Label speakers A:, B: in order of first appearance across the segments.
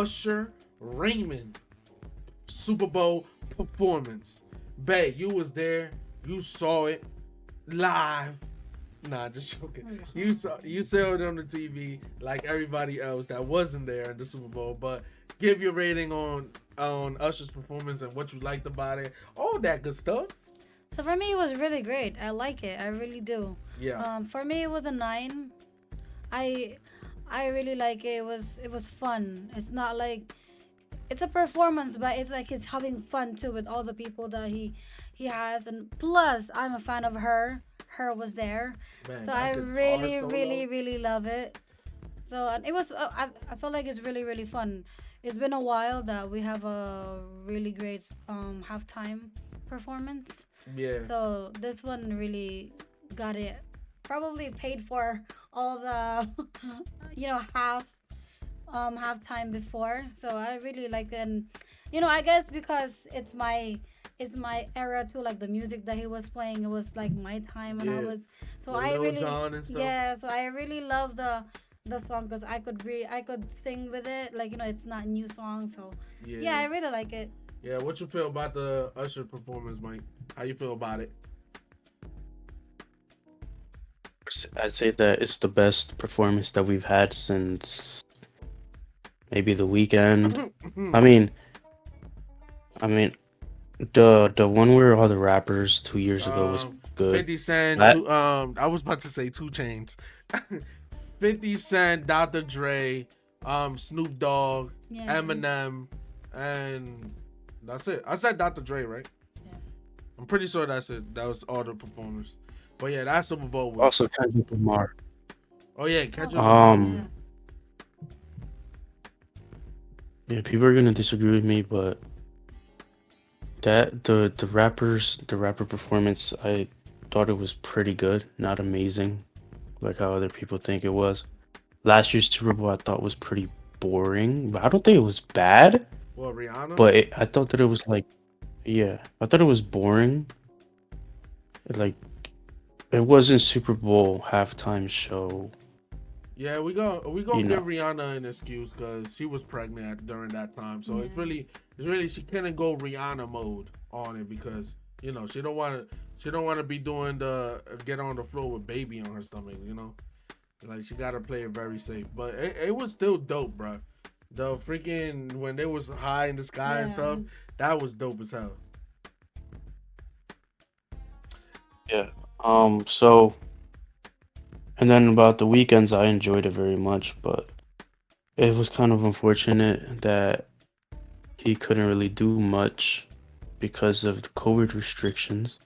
A: Usher Raymond Super Bowl performance. Bae, you was there. You saw it live. Nah, just joking. You saw it on the TV like everybody else that wasn't there in the Super Bowl. But give your rating on Usher's performance and what you liked about it. All that good stuff.
B: So for me, it was really great. I like it. I really do.
A: Yeah.
B: For me, it was a 9. I I really like it. It was fun. It's not like it's a performance, but it's like he's having fun too with all the people that he has, and plus I'm a fan of her. Her was there,
A: Man,
B: so I
A: that guitar
B: really, really,
A: solo.
B: really love it. So and it was I feel like it's really really fun. It's been a while that we have a really great halftime performance.
A: Yeah.
B: So this one really got it. Probably paid for all the halftime before. So I really like it. And I guess because it's my era too, like the music that he was playing, it was like my time and I
A: Yeah.
B: was so
A: With
B: I
A: Lil
B: really
A: Jon and stuff.
B: yeah, so I really love the song because I could sing with it, like it's not a new song, so yeah, I
A: Yeah.
B: really like it.
A: Yeah. What you feel about the Usher performance, Mike? How you feel about it?
C: I'd say that it's the best performance that we've had since maybe the weekend. I mean, I mean, the one where all the rappers 2 years ago was
A: um,
C: good.
A: 50 Cent.
C: That
A: I was about to say 2 Chains. 50 Cent, Dr. Dre, Snoop Dogg,
B: Yeah.
A: Eminem, and that's it. I said Dr. Dre, right?
B: Yeah.
A: I'm pretty sure that's it. That was all the performers. But yeah, that Super Bowl was.
C: also Kendrick Lamar.
A: Oh yeah,
B: Oh,
A: Kendrick Lamar was
B: yeah.
A: there.
C: Um, yeah, people are gonna disagree with me, but that the rapper performance, I thought it was pretty good, not amazing, like how other people think it was. Last year's Super Bowl I thought was pretty boring, but I don't think it was bad.
A: Well, Rihanna.
C: But I thought that it was like, yeah, I thought it was boring. Like it wasn't Super Bowl halftime show,
A: Yeah, we
C: you
A: gonna give
C: know.
A: Rihanna an excuse because she was pregnant during that time. So
B: Yeah.
A: it's really she couldn't go Rihanna mode on it because she don't want to be doing the get on the floor with baby on her stomach. Like she gotta play it very safe. But it was still dope, bro. The freaking when they was high in the sky and
B: Yeah.
A: stuff, that was dope as hell.
C: Yeah. So and then about the weekends, I enjoyed it very much, but it was kind of unfortunate that he couldn't really do much because of the COVID restrictions.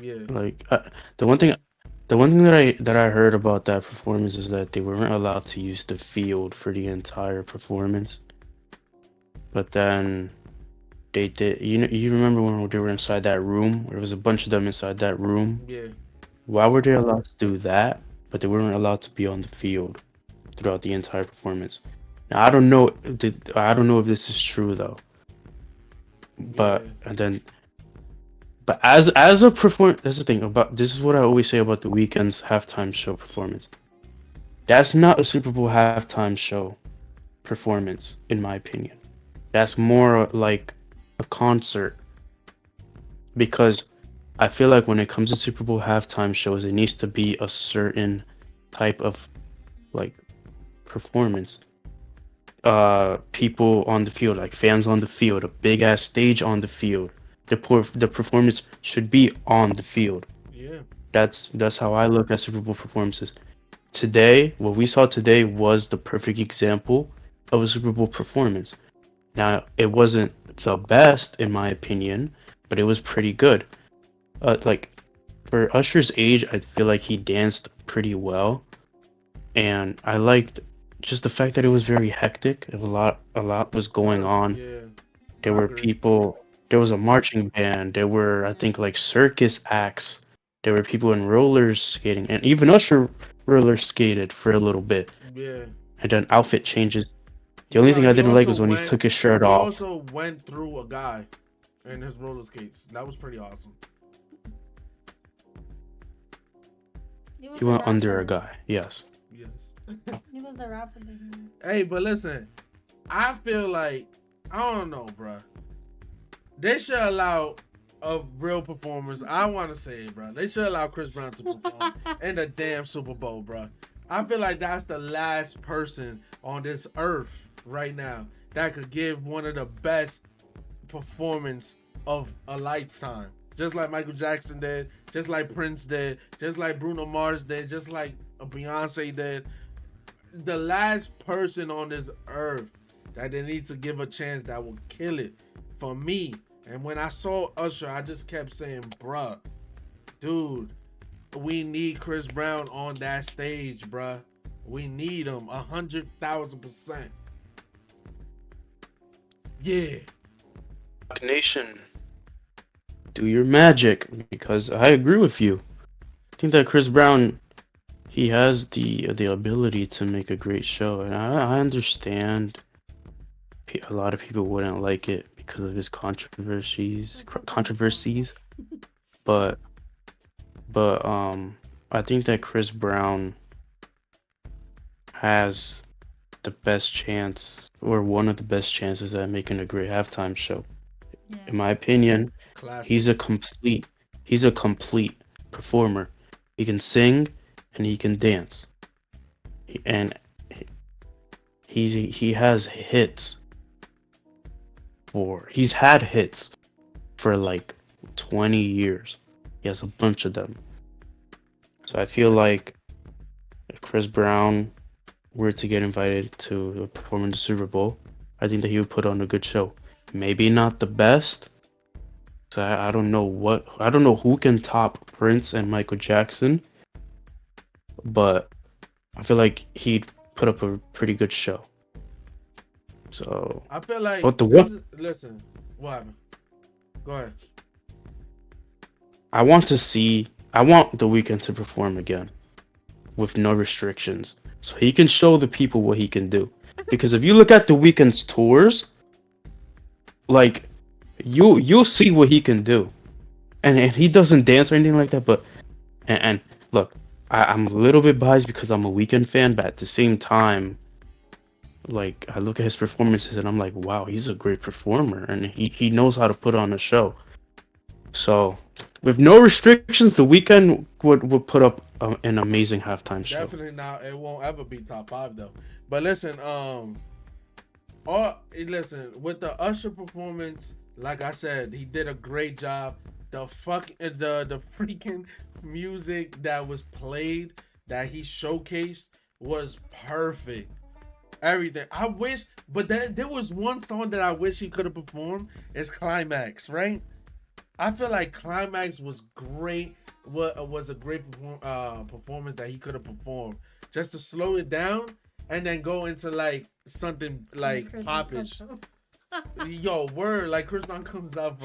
A: Yeah,
C: Like the one thing, the one thing that I heard about that performance is that they weren't allowed to use the field for the entire performance. But then they did. You remember when they were inside that room? There was a bunch of them inside that room.
A: yeah,
C: Why were they allowed to do that, but they weren't allowed to be on the field throughout the entire performance? Now I don't know if this is true though.
A: yeah,
C: But and then but as a perform that's the thing about this is what I always say about the weekend's halftime show performance. That's not a Super Bowl halftime show performance, in my opinion. That's more like a concert because I feel like when it comes to Super Bowl halftime shows, it needs to be a certain type of like performance. People on the field, like fans on the field, a big ass stage on the field. The performance should be on the field.
A: yeah,
C: That's how I look at Super Bowl performances. Today, what we saw today was the perfect example of a Super Bowl performance. Now, it wasn't the best in my opinion, but it was pretty good. Like for Usher's age, I feel like he danced pretty well, and I liked just the fact that it was very hectic. A lot was going on.
A: yeah.
C: There
A: I
C: were
A: agree.
C: people. There was a marching band. There were, I think, like circus acts. There were people in roller skating, and even Usher roller skated for a little bit,
A: Yeah.
C: and then outfit changes. The
A: He
C: only thing
A: uh,
C: I
A: he
C: didn't like
A: also
C: was when he
A: went
C: took his shirt
A: he
C: off.
A: also went through a guy in his roller skates. That was pretty awesome.
B: He was
C: He
B: the
C: went under a
B: rapper.
C: guy. Yes.
A: Yes.
B: He was the rapper.
A: Hey, but listen, I feel like I don't know, bruh. They should allow real performers. I want to say it, bro. They should allow Chris Brown to perform in the damn Super Bowl, bro. I feel like that's the last person on this earth right now that could give one of the best performance of a lifetime. Just like Michael Jackson did, just like Prince did, just like Bruno Mars did, just like Beyonce did. The last person on this earth that they need to give a chance that will kill it for me. And when I saw Usher, I just kept saying, bruh, dude, we need Chris Brown on that stage, bruh. We need him 100,000%. Yeah.
C: Nation, do your magic, because I agree with you. I think that Chris Brown, he has the ability to make a great show, and I understand a lot of people wouldn't like it because of his controversies, but I think that Chris Brown has the best chance, or one of the best chances, at making a great halftime show.
B: Yeah.
C: In my opinion,
A: Classic.
C: he's a complete performer. He can sing and he can dance, and he has hits. He's had hits for like 20 years. He has a bunch of them. So I feel like if Chris Brown were to get invited to perform in the Super Bowl, I think that he would put on a good show. Maybe not the best. So I don't know who can top Prince and Michael Jackson, but I feel like he'd put up a pretty good show. So
A: I feel like.
C: But the what?
A: Listen, what happened? Go ahead.
C: I want The Weeknd to perform again with no restrictions, so he can show the people what he can do. Because if you look at The Weeknd's tours, like you'll see what he can do, and he doesn't dance or anything like that. But and look, I'm a little bit biased because I'm a Weeknd fan, but at the same time, like I look at his performances and I'm like, wow, he's a great performer, and he knows how to put on a show. So with no restrictions, The Weeknd would put up an amazing halftime show.
A: Definitely not. It won't ever be top 5 though. But listen, with the Usher performance, like I said, he did a great job. The freaking music that was played, that he showcased, was perfect. Everything. I wish, but there was one song that I wish he could have performed. Is Climax, right? I feel like Climax was great. Was a great performance that he could have performed. Just to slow it down and then go into like something like popish. Yo, word, like Chris Brown comes out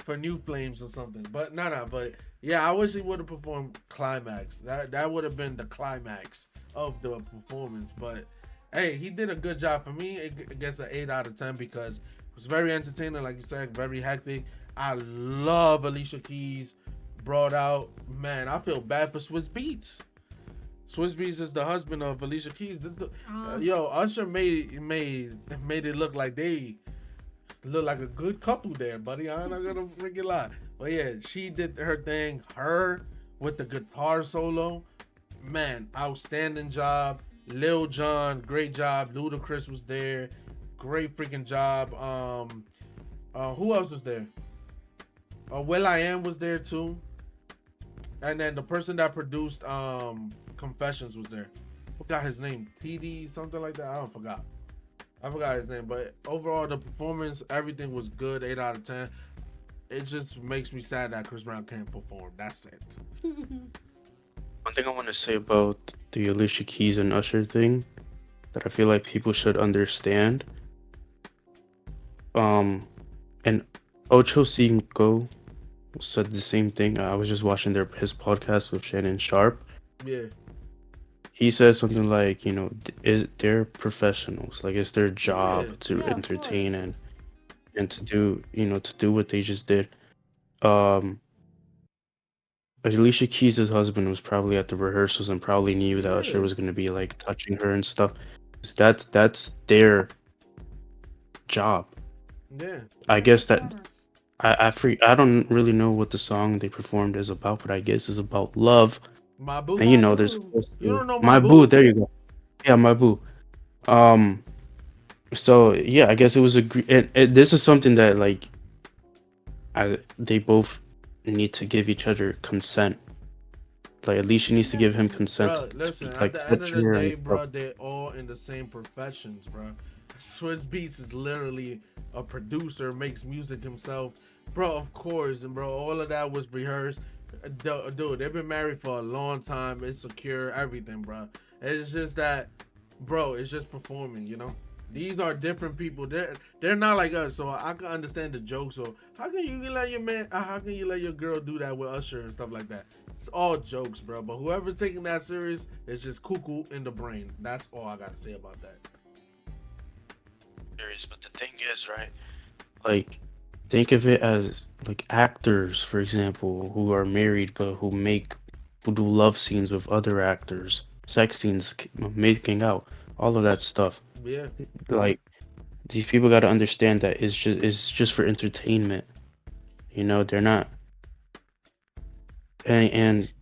A: for New Flames or something. But but yeah, I wish he would have performed Climax. That would have been the climax of the performance. But hey, he did a good job. For me, it gets an 8 out of 10 because it was very entertaining, like you said, very hectic. I love Alicia Keys brought out. Man, I feel bad for Swiss Beats. Swiss Beats is the husband of Alicia Keys. Yo, Usher made it look like they look like a good couple there, buddy. I'm not gonna freaking lie. But yeah, she did her thing. Her with the guitar solo, man, outstanding job. Lil Jon, great job. Ludacris was there, great freaking job. Who else was there? will.i.am was there too, and then the person that produced Confessions was there. Forgot his name, TD something like that. I forgot his name. But overall, the performance, everything was good. 8 out of 10. It just makes me sad that Chris Brown can't perform. That's it.
C: One thing I want to say about the Alicia Keys and Usher thing that I feel like people should understand. And Ocho Cinco said the same thing. I was just watching his podcast with Shannon Sharp.
A: Yeah.
C: He says something like, they're professionals. Like it's their job to entertain and to do what they just did. Alicia Keys' husband was probably at the rehearsals and probably knew that Usher was going to be like touching her and stuff. That's their job.
A: Yeah.
C: I guess that
B: Performers.
C: I don't really know what the song they performed is about, but I guess it's about love.
A: My boo.
C: And they're
B: Babu.
C: supposed
A: You
C: to
A: don't know my
C: my boo.
A: boo?
C: There you go. Yeah, my boo. Um. So yeah, I guess it was and this is something that like they both need to give each other consent. Like at least she needs to give him
B: Exactly.
C: consent
A: Bro, listen, at
C: like
A: the end
C: touch
A: of the
C: her
A: day,
C: and stuff.
A: bro, they're all in the same professions, bro. Swiss Beats is literally a producer, makes music himself. Bro, of course, and bro, all of that was rehearsed. Dude, they've been married for a long time. It's secure, everything, bro. It's just that, bro, it's just performing, you know? These are different people. They're not like us, so I can understand the joke. So how can you let your man? How can you let your girl do that with Usher and stuff like that? It's all jokes, bro. But whoever's taking that serious is just cuckoo in the brain. That's all I gotta say about that.
C: But the thing is, right? Like, think of it as like actors, for example, who are married but who do love scenes with other actors, sex scenes, making out, all of that stuff.
A: Yeah,
C: Like these people got to understand that it's just for entertainment. They're not and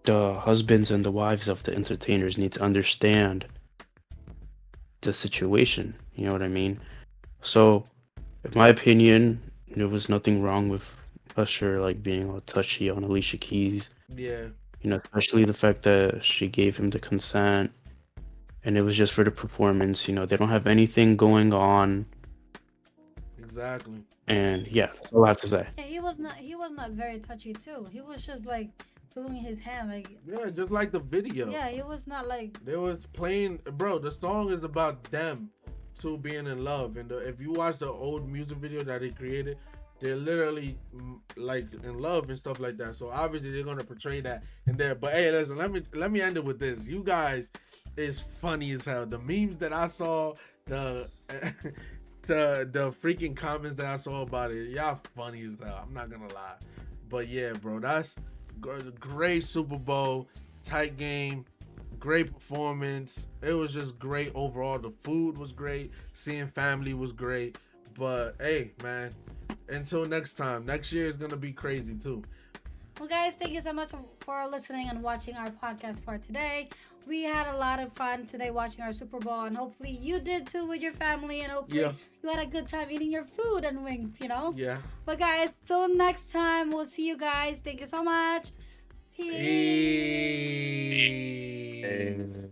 C: the husbands and the wives of the entertainers need to understand the situation. You know what I mean? So, in my opinion, there was nothing wrong with Usher like being all touchy on Alicia Keys.
A: yeah,
C: Especially the fact that she gave him the consent and it was just for the performance. They don't have anything going on.
A: exactly.
C: And yeah, that's all I have to say.
B: Yeah, he was not very touchy too. He was just like doing his hand like
A: Yeah, just like the video.
B: yeah, he was not like
A: They was playing, bro. The song is about them two being in love, and if you watch the old music video that they created, they're literally like in love and stuff like that. So obviously they're gonna portray that in there. But hey, listen, let me end it with this. You guys is funny as hell. The memes that I saw, the the freaking comments that I saw about it, y'all funny as hell. I'm not gonna lie. But yeah, bro, that's great Super Bowl, tight game. Great performance. It was just great overall. The food was great. Seeing family was great. But hey, man, until next time. Next year is gonna be crazy too.
B: well guys, thank you so much for listening and watching our podcast for today. We had a lot of fun today watching our Super Bowl, and hopefully you did too with your family, and hopefully
A: Yeah.
B: you had a good time eating your food and wings.
A: Yeah.
B: But guys, till next time, we'll see you guys. Thank you so much. Peace.
A: Peace.